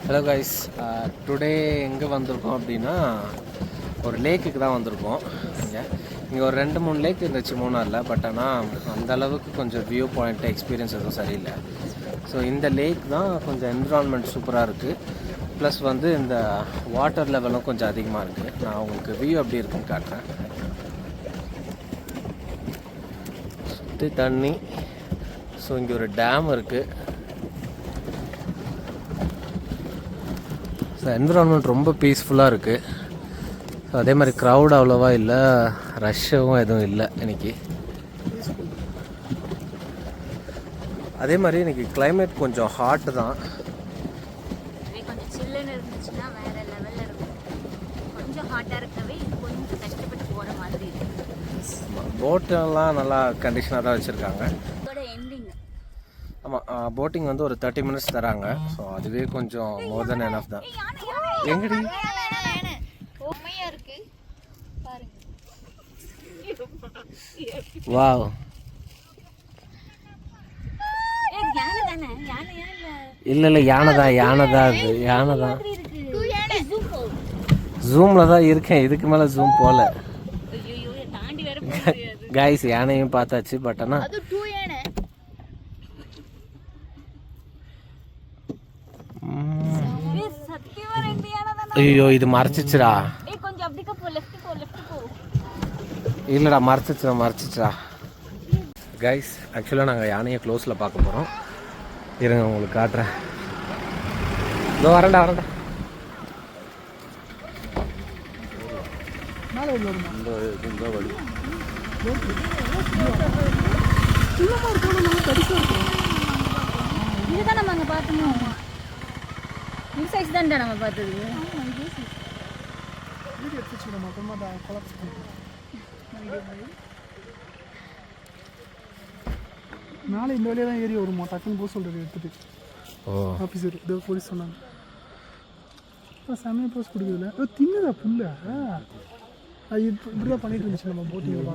Hello guys, today எங்கே வந்திருக்கோம் அப்படின்னா ஒரு லேக்குக்கு தான் வந்திருக்கோம். இங்கே ஒரு 2-3 லேக் இருந்துச்சு மூணாரில். பட் ஆனால் அந்த அளவுக்கு கொஞ்சம் வியூ பாயிண்ட் எக்ஸ்பீரியன்ஸ் எதுவும் சரியில்லை. ஸோ இந்த லேக் தான் கொஞ்சம் என்விரான்மெண்ட் சூப்பராக இருக்குது. ப்ளஸ் வந்து இந்த வாட்டர் லெவலும் கொஞ்சம் அதிகமாக இருக்குது. நான் உங்களுக்கு வியூ எப்படி இருக்குன்னு காட்டுறேன். சுற்றி தண்ணி. ஸோ இங்கே ஒரு டேம் இருக்குது. ஸோ என்விரான்மெண்ட் ரொம்ப பீஸ்ஃபுல்லாக இருக்குது. ஸோ அதே மாதிரி க்ரௌட் அவ்வளோவா இல்லை, ரஷ்ஷாகவும் எதுவும் இல்லை இன்றைக்கி. அதே மாதிரி இன்றைக்கி கிளைமேட் கொஞ்சம் ஹாட்டு தான். கொஞ்சம் சில்லுன்னு இருந்துச்சுன்னா வேறு லெவலில் இருக்கும். கொஞ்சம் ஹாட்டாக இருக்கவே கொஞ்சம் கஷ்டப்பட்டு போகிற மாதிரி இருக்குது. போட்டெல்லாம் நல்லா கண்டிஷனாக தான் வச்சுருக்காங்க. எண்டிங் ஆமாம், போட்டிங் வந்து ஒரு 30 minutes தராங்க. ஸோ அதுவே கொஞ்சம் மோர் தென் எனஃப் தான். எங்கடி வாவ், இல்லை யானை தான் அது யானை தான். ஜூமில் தான் இருக்கேன், இதுக்கு மேலே ஜூம் போகல. கைஸ் யானையும் பார்த்தாச்சு. பட் ஆனால் ஐயோ இது மறைச்சிச்சுடா. இல்லைடா மறைச்சிச்சுடா. கைஸ் ஆக்சுவலாக நாங்கள் யானையை க்ளோஸில் பார்க்க போகிறோம். இருங்க உங்களுக்கு காட்டுறேன். இதோ வரேன்டா. இதுதான் நம்ம அங்கே பார்த்தோம். இந்த சைஸ் தான்டா நம்ம பார்த்தது. நாளை இந்த வழியாக தான் ஏறி வருமா டக்குன்னு போக சொல்கிறது எடுத்துகிட்டு. ஆஃபீஸர் இதோ போலீஸ் சொன்னாங்க. செமையாக போஸ்ட் கொடுக்குதுல தின்னுதா புல்ல. அது இப்படி தான் பண்ணிட்டு இருந்துச்சு நம்ம போட்டிங்கில்.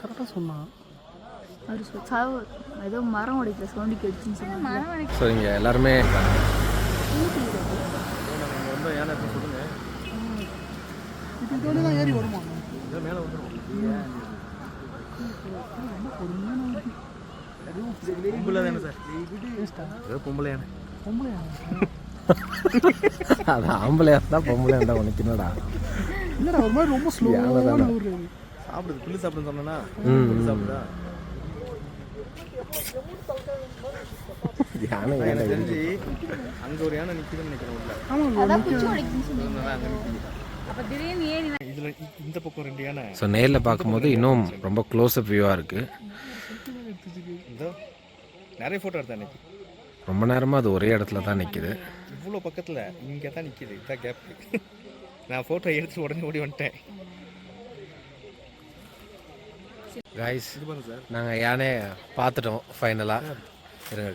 கரெக்டாக சொன்னான். ஏதோ மரம் உடைக்கிற சவுண்டு கேட்டுச்சுன்னு சொன்னாங்க. ஸோ இங்கே எல்லாருமே இதோட தான் ஏறி வருமா மேலே வந்துடும். அது ஆம்பளையா தான் பொம்பளையா இருந்தா உனக்குடா. இல்லடா ஒரு மாதிரி ரொம்ப ஸ்லோவான சாப்பிடுது. புல்லு சாப்பிடுன்னு சொன்னா சாப்பிடுதா. யானை தெரிஞ்சு அங்க ஒரு யானை நிக்குதுன்னு நினைக்கிறேன். இதுல இந்த பக்கம் 2 யானை. ஸோ நேரில் பார்க்கும்போது இன்னும் ரொம்ப க்ளோஸ்அப் வியூவாக இருக்குது. நிறைய ஃபோட்டோ எடுத்தேன் அன்னைக்கு. ரொம்ப நேரமாக அது ஒரே இடத்துல தான் நிற்கிது. இவ்வளோ பக்கத்தில் இங்கே தான் நிற்கிது. இதான் கேப். நான் ஃபோட்டோ எடுத்து உடனே ஓடி வந்துட்டேன். கைஸ் நாங்கள் யானையை பார்த்துட்டோம் ஃபைனலாக. இருங்க